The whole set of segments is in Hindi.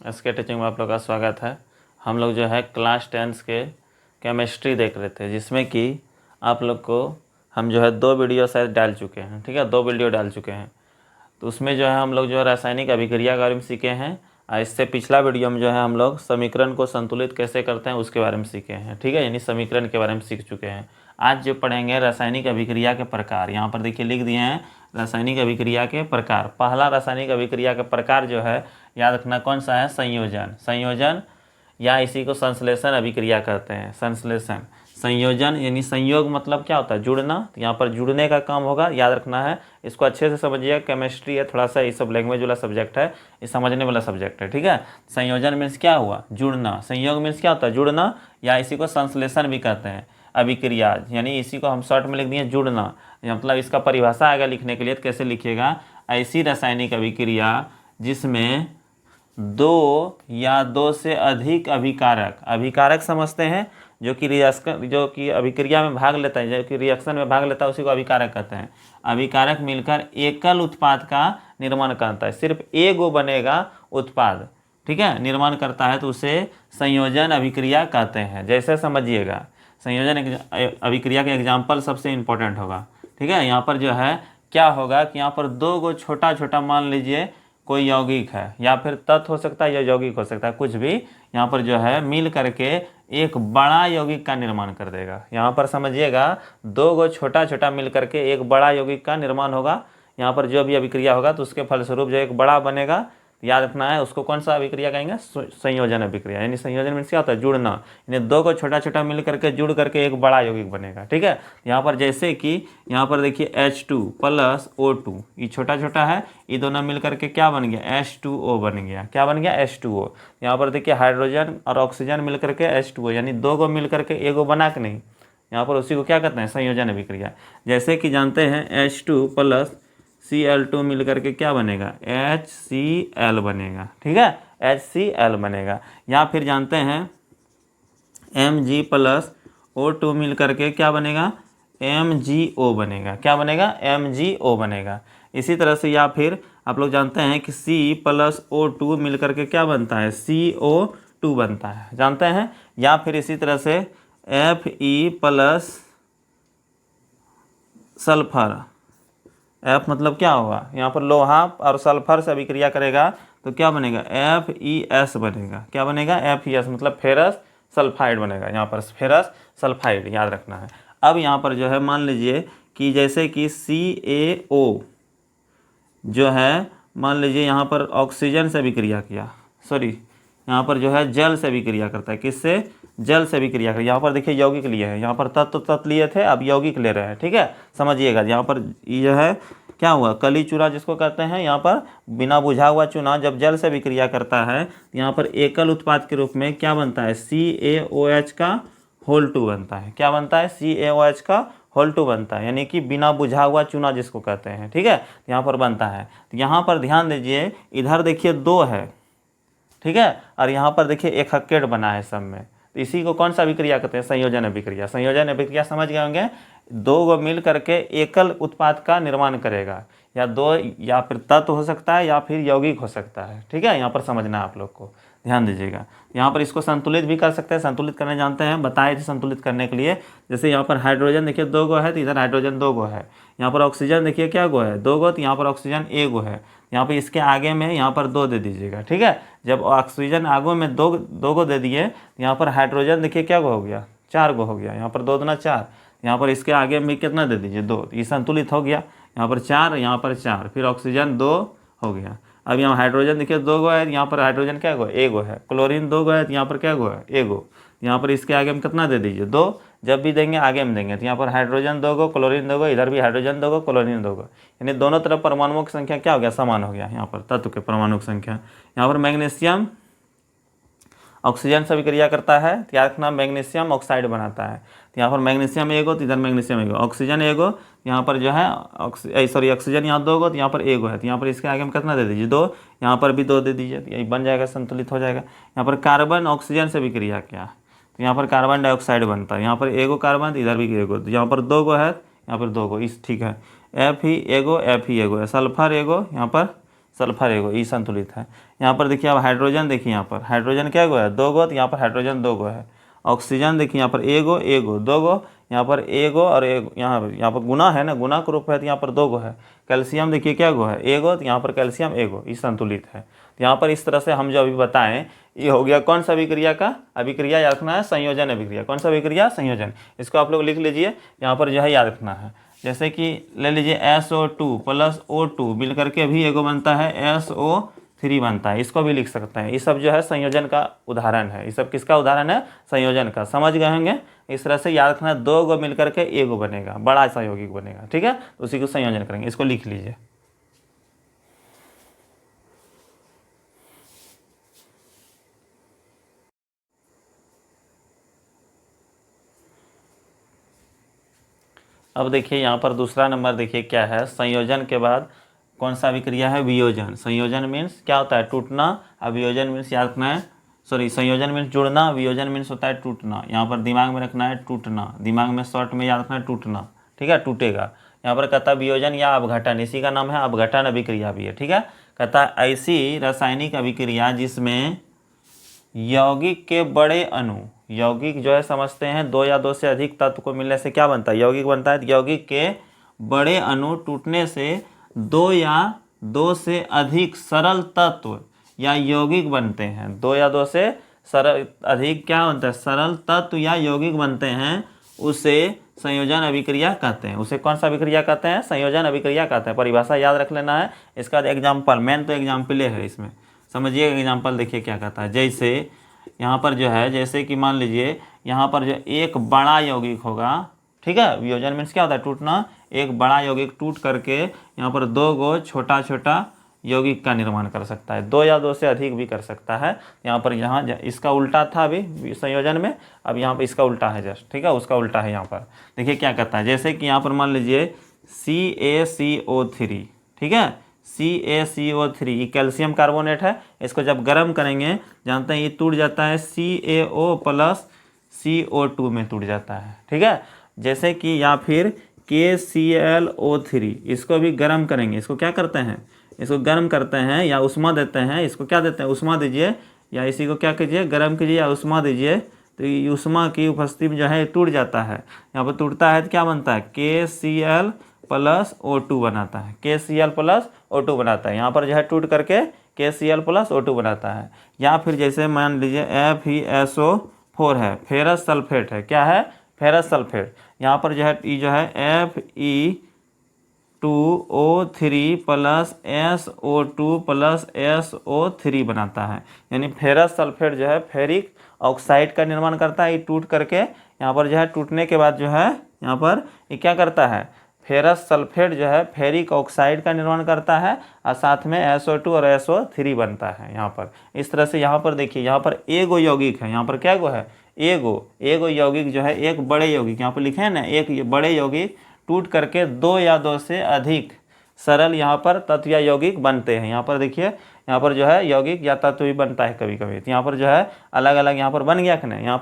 एसके टीचिंग में आप लोग का स्वागत है। हम लोग जो है क्लास 10 के केमिस्ट्री देख रहे थे, जिसमें कि आप लोग को हम जो है 2 वीडियो शायद डाल चुके हैं। ठीक है, 2 वीडियो डाल चुके हैं। तो उसमें जो है हम लोग जो है रासायनिक अभिक्रिया के बारे में सीखे हैं, और इससे पिछला वीडियो में जो है हम लोग समीकरण को संतुलित कैसे करते हैं उसके बारे में सीखे हैं। ठीक है, यानी समीकरण के बारे में सीख चुके हैं। आज जो पढ़ेंगे रासायनिक अभिक्रिया के प्रकार। यहाँ पर देखिए लिख दिए हैं रासायनिक अभिक्रिया के प्रकार। पहला रासायनिक अभिक्रिया का प्रकार जो है याद रखना कौन सा है? संयोजन। संयोजन या इसी को संश्लेषण अभिक्रिया कहते हैं। संश्लेषण, संयोजन यानी संयोग मतलब क्या होता है? जुड़ना। तो यहाँ पर जुड़ने का काम होगा, याद रखना है। इसको अच्छे से समझिए, केमिस्ट्री है थोड़ा सा ये सब लैंग्वेज वाला सब्जेक्ट है, ये समझने वाला सब्जेक्ट है। ठीक है, संयोजन मीन्स क्या हुआ? जुड़ना। संयोग मीन्स क्या होता है? जुड़ना, या इसी को संश्लेषण भी कहते हैं। अभिक्रिया यानी इसी को हम शॉर्ट में लिख दिए जुड़ना। मतलब इसका परिभाषा आएगा लिखने के लिए तो कैसे लिखिएगा? ऐसी रासायनिक अभिक्रिया जिसमें 2 या 2 से अधिक अभिकारक, अभिकारक समझते हैं जो कि अभिक्रिया में भाग लेता है, जो कि रिएक्शन में भाग लेता है, उसी को अभिकारक कहते हैं। अभिकारक मिलकर एकल उत्पाद का निर्माण करता है। सिर्फ एगो बनेगा उत्पाद, ठीक है, निर्माण करता है, तो उसे संयोजन अभिक्रिया कहते हैं। जैसे समझिएगा, संयोजन अभिक्रिया का एग्जाम्पल सबसे इम्पोर्टेंट होगा। ठीक है, यहाँ पर जो है क्या होगा कि यहाँ पर 2 गो छोटा छोटा, मान लीजिए कोई यौगिक है या फिर तत्व हो सकता है या यौगिक हो सकता है, कुछ भी, यहाँ पर जो है मिल करके एक बड़ा यौगिक का निर्माण कर देगा। यहाँ पर समझिएगा 2 गो छोटा छोटा मिल करके एक बड़ा यौगिक का निर्माण होगा। यहाँ पर जो भी अभिक्रिया होगा तो उसके फलस्वरूप जो एक बड़ा बनेगा, याद रखना है, उसको कौन सा अभिक्रिया कहेंगे? संयोजन अभिक्रिया। यानी संयोजन में क्या होता है? जुड़ना। यानी 2 को छोटा छोटा मिल करके जुड़ करके एक बड़ा यौगिक बनेगा। ठीक है, यहाँ पर जैसे कि यहाँ पर देखिए H2 + O2, ये छोटा छोटा है, ये दोनों मिल करके क्या बन गया? H2O बन गया। क्या बन गया? H2O। यहाँ पर देखिए हाइड्रोजन और ऑक्सीजन मिल करके H2O, यानी 2 को मिल करके एगो बना के नहीं, यहाँ पर उसी को क्या कहते हैं? संयोजन अभिक्रिया। जैसे कि जानते हैं H2 + Cl2 मिल करके क्या बनेगा? HCl बनेगा। ठीक है, HCl बनेगा। या फिर जानते हैं Mg + O2 मिल करके क्या बनेगा? MgO बनेगा। क्या बनेगा? MgO बनेगा। इसी तरह से या फिर आप लोग जानते हैं कि C + O2 मिल करके क्या बनता है? CO2 बनता है, जानते हैं। या फिर इसी तरह से Fe + सल्फर, F मतलब क्या होगा? यहाँ पर लोहा और सल्फर से अभिक्रिया करेगा तो क्या बनेगा? FeS बनेगा। क्या बनेगा? FeS मतलब फेरस सल्फाइड बनेगा। यहाँ पर फेरस सल्फाइड, याद रखना है। अब यहाँ पर जो है मान लीजिए कि जैसे कि CaO जो है, मान लीजिए यहाँ पर ऑक्सीजन से अभिक्रिया किया, सॉरी यहाँ पर जो है जल से अभिक्रिया करता है। किससे? जल से अभिक्रिया कर। यहाँ पर देखिए यौगिक लिए हैं, यहाँ पर तत्व लिए थे, अब यौगिक ले रहे हैं। ठीक है, समझिएगा। यहाँ पर ये है क्या हुआ? कली चूरा जिसको कहते हैं, यहाँ पर बिना बुझा हुआ चूना जब जल से अभिक्रिया करता है तो यहाँ पर एकल उत्पाद के रूप में क्या बनता है? CaOH का होल 2 बनता है। क्या बनता है? CaOH का होल 2 बनता है, यानी कि बिना बुझा हुआ चूना जिसको कहते हैं। ठीक है, यहाँ पर बनता है। तो यहाँ पर ध्यान दीजिए, इधर देखिए 2 है, ठीक है, और यहाँ पर देखिए एक हक्केट बना है सब में, तो इसी को कौन सा अभिक्रिया कहते हैं? संयोजन अभिक्रिया। संयोजन अभिक्रिया समझ गए होंगे, 2 को मिल करके एकल उत्पाद का निर्माण करेगा, या 2 या फिर तत्व हो सकता है या फिर यौगिक हो सकता है। ठीक है, यहाँ पर समझना है आप लोग को, ध्यान दीजिएगा। यहाँ पर इसको संतुलित भी कर सकते हैं, संतुलित करने जानते हैं, बताए थे संतुलित करने के लिए। जैसे यहाँ पर हाइड्रोजन देखिए 2 गो है, तो इधर हाइड्रोजन 2 गो है। यहाँ पर ऑक्सीजन देखिए क्या गो है? 2 गो, तो यहाँ पर ऑक्सीजन 1 गो है। यहाँ पर इसके आगे में यहाँ पर 2 दे दीजिएगा। ठीक है, जब ऑक्सीजन आगे में 2 गो दे दिए, यहाँ पर हाइड्रोजन देखिए क्या गो हो गया? 4 गो हो गया। यहाँ पर 2 दूना 4, यहाँ पर इसके आगे में कितना दे दीजिए? 2, ये संतुलित हो गया। यहाँ पर 4, यहाँ पर 4, फिर ऑक्सीजन 2 हो गया। अब यहाँ हाइड्रोजन देखिए 2 गो है, यहाँ पर हाइड्रोजन क्या गो? 1 गो है। क्लोरीन 2 गो है, तो यहाँ पर क्या गो है? 1 गो। यहाँ पर इसके आगे में कितना दे दीजिए? 2। जब भी देंगे आगे में देंगे, तो यहाँ पर हाइड्रोजन 2 गो, क्लोरीन 2 गो, इधर भी हाइड्रोजन 2 गो, क्लोरीन 2 गो, यानी दोनों तरफ परमाणुओं की संख्या क्या हो गया? समान हो गया। यहाँ पर तत्व के परमाणु की संख्या। यहाँ पर मैग्नीशियम ऑक्सीजन से अभिक्रिया करता है, तो याद रखना मैग्नीशियम ऑक्साइड बनाता है। तो यहाँ पर मैग्नीशियम 1 गो, तो इधर मैग्नीशियम 1 गो, ऑक्सीजन 1 गो, यहाँ पर जो है ऑक्सीजन यहाँ 2 गो, तो यहाँ पर 1 गो है, तो यहाँ पर इसके आगे में कितना दे दीजिए? 2। यहाँ पर भी 2 दे दीजिए, तो यही बन जाएगा, संतुलित हो जाएगा। यहाँ पर कार्बन ऑक्सीजन से अभिक्रिया किया, तो यहाँ पर कार्बन डाइऑक्साइड बनता है। यहाँ पर 1 गो कार्बन, तो इधर भी 1 गो, तो यहाँ पर 2 गो है, यहाँ पर 2 गो, इस ठीक है। Fe 1 गो, Fe 1 गो, सल्फर 1 गो, यहाँ पर सल्फर एगो, ई संतुलित है। यहाँ पर देखिए अब हाइड्रोजन देखिए, यहाँ पर हाइड्रोजन क्या गो है, 2 गो, तो यहाँ पर हाइड्रोजन 2 गो है। ऑक्सीजन देखिए यहाँ पर एगो एगो 2 गो, यहाँ पर एगो और एगो, यहाँ पर गुना है ना, गुना के रूप है तो यहाँ पर 2 गो है। कैल्शियम देखिए क्या गो है, एगो, तो यहाँ पर कैल्शियम एगो, ई संतुलित है। तो यहाँ पर इस तरह से हम जो अभी बताएं, ये हो गया कौन सा अभिक्रिया का, अभिक्रिया याद रखना है संयोजन अभिक्रिया। कौन सा अभिक्रिया, संयोजन। इसको आप लोग लिख लीजिए, यहाँ पर जो है याद रखना है। जैसे कि ले लीजिए SO2 प्लस O2 मिल करके भी एगो बनता है SO3 बनता है, इसको भी लिख सकते हैं। ये सब जो है संयोजन का उदाहरण है। ये सब किसका उदाहरण है, संयोजन का। समझ गए होंगे। इस तरह से याद रखना, 2 गो मिल करके एगो बनेगा, बड़ा सा यौगिक बनेगा, ठीक है। तो उसी को संयोजन करेंगे, इसको लिख लीजिए। अब देखिए यहाँ पर दूसरा नंबर देखिए क्या है, संयोजन के बाद कौन सा अभिक्रिया है, वियोजन। संयोजन मीन्स क्या होता है, टूटना। वियोजन मीन्स याद रखना है, सॉरी, संयोजन मीन्स जुड़ना, वियोजन मीन्स होता है टूटना। यहाँ पर दिमाग में रखना है टूटना, दिमाग में शॉर्ट में याद रखना है टूटना, ठीक है, टूटेगा। यहाँ पर कहता है वियोजन या अपघटन, इसी का नाम है अपघटन अभिक्रिया भी है, ठीक है। कहता है ऐसी रासायनिक अभिक्रिया जिसमें यौगिक के बड़े अणु, यौगिक जो है समझते हैं 2 या 2 से अधिक तत्व को मिलने से क्या बनता है, यौगिक बनता है। यौगिक के बड़े अणु टूटने से 2 या 2 से अधिक सरल तत्व या यौगिक बनते हैं। 2 या 2 से सरल अधिक क्या बनता है, सरल तत्व या यौगिक बनते हैं, उसे संयोजन अभिक्रिया कहते हैं। उसे कौन सा अभिक्रिया कहते हैं, संयोजन अभिक्रिया कहते हैं। परिभाषा याद रख लेना है। इसका एग्जाम्पल, मेन तो एग्जाम्पल है इसमें, समझिए एग्जाम्पल देखिए क्या कहता है। जैसे यहाँ पर जो है, जैसे कि मान लीजिए यहाँ पर जो एक बड़ा यौगिक होगा, ठीक है। वियोजन मीन्स क्या होता है, टूटना। एक बड़ा यौगिक टूट करके यहाँ पर 2 गो छोटा छोटा यौगिक का निर्माण कर सकता है। 2 या 2 से अधिक भी कर सकता है। यहाँ पर यहाँ इसका उल्टा था अभी संयोजन में, अब यहाँ पर इसका उल्टा है जस्ट, ठीक है, उसका उल्टा है। यहाँ पर देखिए क्या कहता है, जैसे कि यहाँ पर मान लीजिए CaCO3, ठीक है, CaCO3 ये कैल्शियम कार्बोनेट है। इसको जब गर्म करेंगे, जानते हैं ये टूट जाता है CaO प्लस CO2 में टूट जाता है, ठीक है। जैसे कि या फिर KClO3, इसको भी गर्म करेंगे। इसको क्या करते हैं, इसको गर्म करते हैं या उष्मा देते हैं। इसको क्या देते हैं, उष्मा दीजिए, या इसी को क्या कीजिए, गर्म कीजिए या उष्मा दीजिए, तो ये उष्मा की उपस्थिति में जो है टूट जाता है। यहाँ पर टूटता है तो क्या बनता है, KCl प्लस O2 बनाता है, KCl प्लस O2 बनाता है। यहाँ पर जो है टूट करके KCl प्लस O2 बनाता है। या फिर जैसे मान लीजिए FeSO4 है, फेरस सल्फेट है, क्या है, फेरस सल्फेट। यहाँ पर जो है ये जो है Fe2O3 plus SO2 plus SO3 बनाता है। यानी फेरस सल्फेट जो है फेरिक ऑक्साइड का निर्माण करता है। ये टूट करके यहाँ पर जो है, टूटने के बाद जो है यहाँ पर ये क्या करता है, फेरस सल्फेट जो है फेरिक ऑक्साइड का निर्माण करता है, और साथ में SO2 और SO3 बनता है। यहाँ पर इस तरह से यहाँ पर देखिए, यहाँ पर एगो यौगिक है, यहाँ पर क्या गो है, एगो यौगिक जो है, एक बड़े यौगिक यहाँ पर लिखे हैं ना, एक बड़े यौगिक टूट करके 2 या 2 से अधिक सरल यहाँ पर तत्व या यौगिक बनते हैं। यहाँ पर देखिए, यहाँ पर जो है यौगिक या तत्व भी बनता है कभी कभी। तो यहाँ पर जो है अलग अलग यहाँ पर बन गया कि नहीं, यहाँ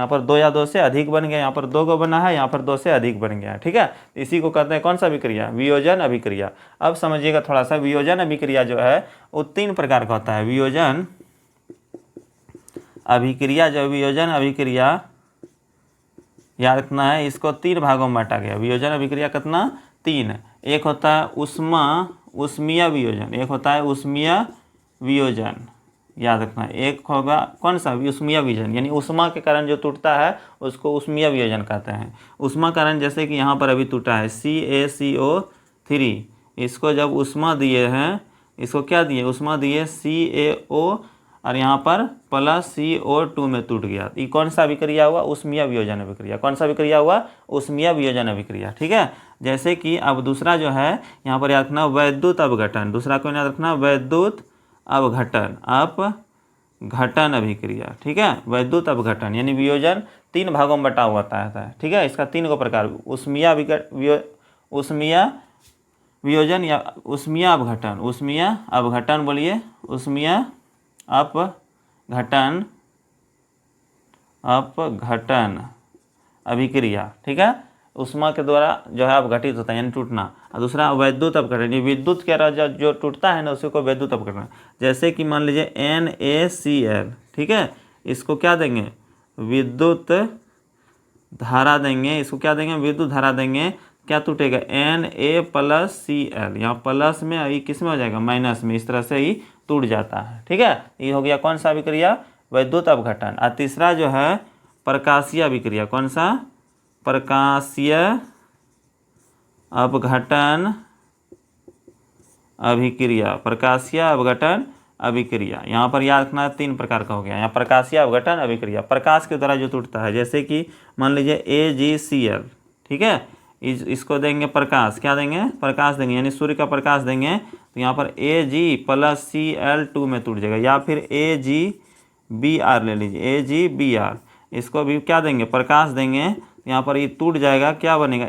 पर 2 या 2 से अधिक बन गया, यहाँ पर 2 को बना है, यहाँ पर 2 से अधिक बन गया, ठीक है। इसी को कहते हैं कौन सा अभिक्रिया, वियोजन अभिक्रिया। अब समझिएगा थोड़ा सा, वियोजन अभिक्रिया जो है वो 3 प्रकार का होता है। वियोजन अभिक्रिया, जो वियोजन अभिक्रिया याद रखना है, इसको 3 भागों में बांटा गया। वियोजन अभिक्रिया कितना, 3। एक होता है उष्मीय वियोजन, एक होता है उष्मीय वियोजन, याद रखना। एक होगा कौन सा, उष्मीय वियोजन, यानी उष्मा के कारण जो टूटता है उसको उष्मीय वियोजन कहते हैं। उष्मा कारण, जैसे कि यहाँ पर अभी टूटा है CaCO3, इसको जब उष्मा दिए हैं, इसको क्या दिए, उष्मा दिए CaO, और यहाँ पर प्लस CO2 में टूट गया। ये कौन सा अभिक्रिया हुआ, उष्मीय वियोजन अभिक्रिया। कौन सा अभिक्रिया हुआ, उष्मीय वियोजन अभिक्रिया, ठीक है। जैसे कि अब दूसरा जो है यहाँ पर याद रखना, वैद्युत अपघटन। दूसरा कौन याद रखना, वैद्युत अपघटन, अपघटन अभिक्रिया, ठीक है। वैद्युत अपघटन यानी वियोजन 3 भागों में बटा हुआ है, ठीक है। इसका 3 को प्रकार, उष्मीय वियोजन या उष्मीय अपघटन, उष्मीय अपघटन बोलिए, उष्मीय अपघटन अभिक्रिया, ठीक है। उष्मा के द्वारा जो है अपघटित होता है यानी टूटना, और दूसरा वैद्युत अपघटन, ये विद्युत के द्वारा जो टूटता है ना उसी को वैद्युत अपघटन। जैसे कि मान लीजिए NaCl, ठीक है, इसको क्या देंगे, विद्युत धारा देंगे, इसको क्या देंगे, विद्युत धारा देंगे, क्या टूटेगा, Na+Cl, यहाँ प्लस में और ये किस में हो जाएगा, माइनस में, इस तरह से ही टूट जाता है। ठीक है, ये हो गया कौन सा अभिक्रिया, वैद्युत अपघटन। और तीसरा जो है प्रकाशीय अभिक्रिया, कौन सा, प्रकाशीय अपघटन अभिक्रिया, प्रकाशीय अपघटन अभिक्रिया। यहाँ पर याद रखना 3 प्रकार का हो गया। यहाँ प्रकाशीय अपघटन अभिक्रिया, प्रकाश के द्वारा जो टूटता है, जैसे कि मान लीजिए AgCl, ठीक है, इसको देंगे प्रकाश, क्या देंगे, प्रकाश देंगे, यानी सूर्य का प्रकाश देंगे, तो यहाँ पर Ag+Cl2 में टूट जाएगा। या फिर AgBr ले लीजिए, AgBr, इसको भी क्या देंगे, प्रकाश देंगे, यहाँ पर ये टूट जाएगा, क्या बनेगा,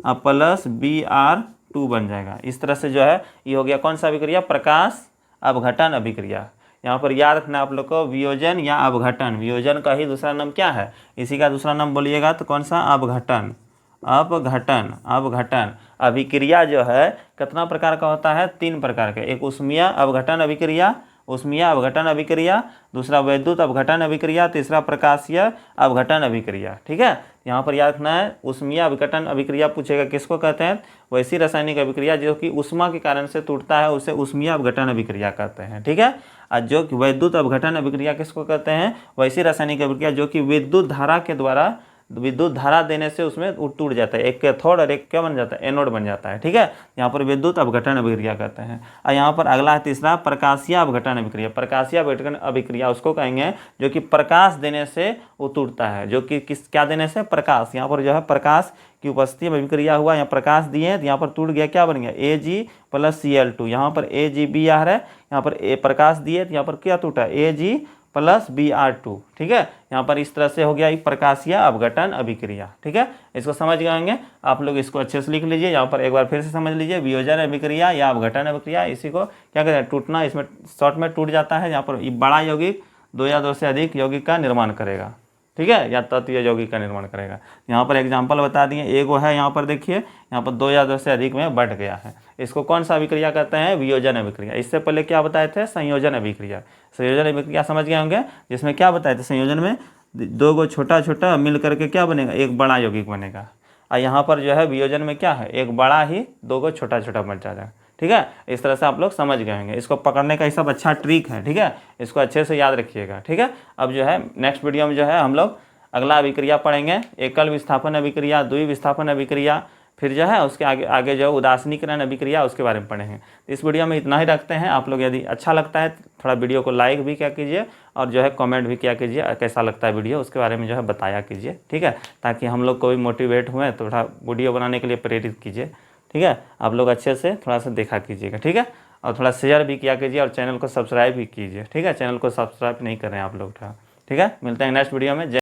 Ag+Br2 बन जाएगा। इस तरह से जो है ये हो गया कौन सा अभिक्रिया, प्रकाश अपघटन अभिक्रिया। यहाँ पर याद रखना आप लोग को वियोजन या अपघटन, वियोजन का ही दूसरा नाम क्या है, इसी का दूसरा नाम बोलिएगा तो कौन सा, अपघटन। अपघटन, अपघटन अभिक्रिया जो है कितना प्रकार का होता है, 3 प्रकार का, एक ऊष्मीय अपघटन अभिक्रिया, ऊष्मीय अपघटन अभिक्रिया, दूसरा वैद्युत अपघटन अभिक्रिया, तीसरा प्रकाशीय अपघटन अभिक्रिया। ठीक है, यहाँ पर याद रखना है, ऊष्मीय अपघटन अभिक्रिया पूछेगा किसको कहते हैं, वैसी रासायनिक अभिक्रिया जो कि ऊष्मा के कारण से टूटता है उसे ऊष्मीय अपघटन अभिक्रिया कहते हैं। ठीक है, और जो कि वैद्युत अपघटन अभिक्रिया किसको कहते हैं, वैसी रासायनिक अभिक्रिया जो कि विद्युत धारा के द्वारा, विद्युत धारा देने से उसमें टूट जाता है, एक कैथोड और एक क्या बन जाता है, एनोड बन जाता है। ठीक है, यहाँ पर विद्युत अपघटन अभिक्रिया कहते हैं। और यहाँ पर अगला है तीसरा प्रकाशीय अपघटन अभिक्रिया। प्रकाशीय अपघटन अभिक्रिया उसको कहेंगे जो कि प्रकाश देने से वो टूटता है, जो कि किस क्या देने से, प्रकाश। यहाँ पर जो है प्रकाश की उपस्थिति में अभिक्रिया हुआ, यहाँ प्रकाश दिए तो यहाँ पर टूट गया, क्या बन गया, Ag+Cl2। यहाँ पर Ag_Br है, यहाँ पर प्रकाश दिए तो यहाँ पर क्या टूटा, Ag+Br2। ठीक है, यहाँ पर इस तरह से हो गया एक प्रकाशीय अपघटन अभिक्रिया। ठीक है, इसको समझ गए होंगे आप लोग, इसको अच्छे से लिख लीजिए। यहाँ पर एक बार फिर से समझ लीजिए, वियोजन अभिक्रिया या अपघटन अभिक्रिया, इसी को क्या कहते हैं, टूटना, इसमें शॉर्ट में टूट जाता है। यहाँ पर बड़ा यौगिक 2 या 2 से अधिक यौगिक का निर्माण करेगा। ठीक है, या तत्व यौगिक का निर्माण करेगा। यहाँ पर एग्जाम्पल बता दिए, एगो है यहाँ पर देखिए, यहाँ पर 2 या 2 से अधिक में बढ़ गया है, इसको कौन सा अभिक्रिया कहते हैं, वियोजन अभिक्रिया। इससे पहले क्या बताए थे, संयोजन अभिक्रिया। संयोजन अभिक्रिया समझ गए होंगे, जिसमें क्या बताए थे, संयोजन में 2 गो छोटा छोटा मिल करके क्या बनेगा, एक बड़ा यौगिक बनेगा। और यहाँ पर जो है वियोजन में क्या है, एक बड़ा ही 2 गो छोटा छोटा बन जाएगा। ठीक है, इस तरह से आप लोग समझ गए होंगे। इसको पकड़ने का ये सब अच्छा ट्रिक है। ठीक है, इसको अच्छे से याद रखिएगा। ठीक है, अब जो है नेक्स्ट वीडियो में जो है हम लोग अगला अभिक्रिया पढ़ेंगे, एकल विस्थापन अभिक्रिया, द्वि विस्थापन अभिक्रिया, फिर जो है उसके आगे जो उदासीनीकरण अभिक्रिया उसके बारे में पढ़ेंगे। तो इस वीडियो में इतना ही रखते हैं। आप लोग यदि अच्छा लगता है थोड़ा वीडियो को लाइक भी क्या कीजिए, और जो है कमेंट भी क्या कीजिए, कैसा लगता है वीडियो उसके बारे में जो है बताया कीजिए। ठीक है, ताकि हम लोग को भी मोटिवेट हुए, थोड़ा वीडियो बनाने के लिए प्रेरित कीजिए। ठीक है, आप लोग अच्छे से थोड़ा सा देखा कीजिएगा। ठीक है, और थोड़ा शेयर भी किया कीजिए और चैनल को सब्सक्राइब भी कीजिए। ठीक है, चैनल को सब्सक्राइब नहीं कर रहे हैं आप लोग। ठीक है, मिलते हैं नेक्स्ट वीडियो में।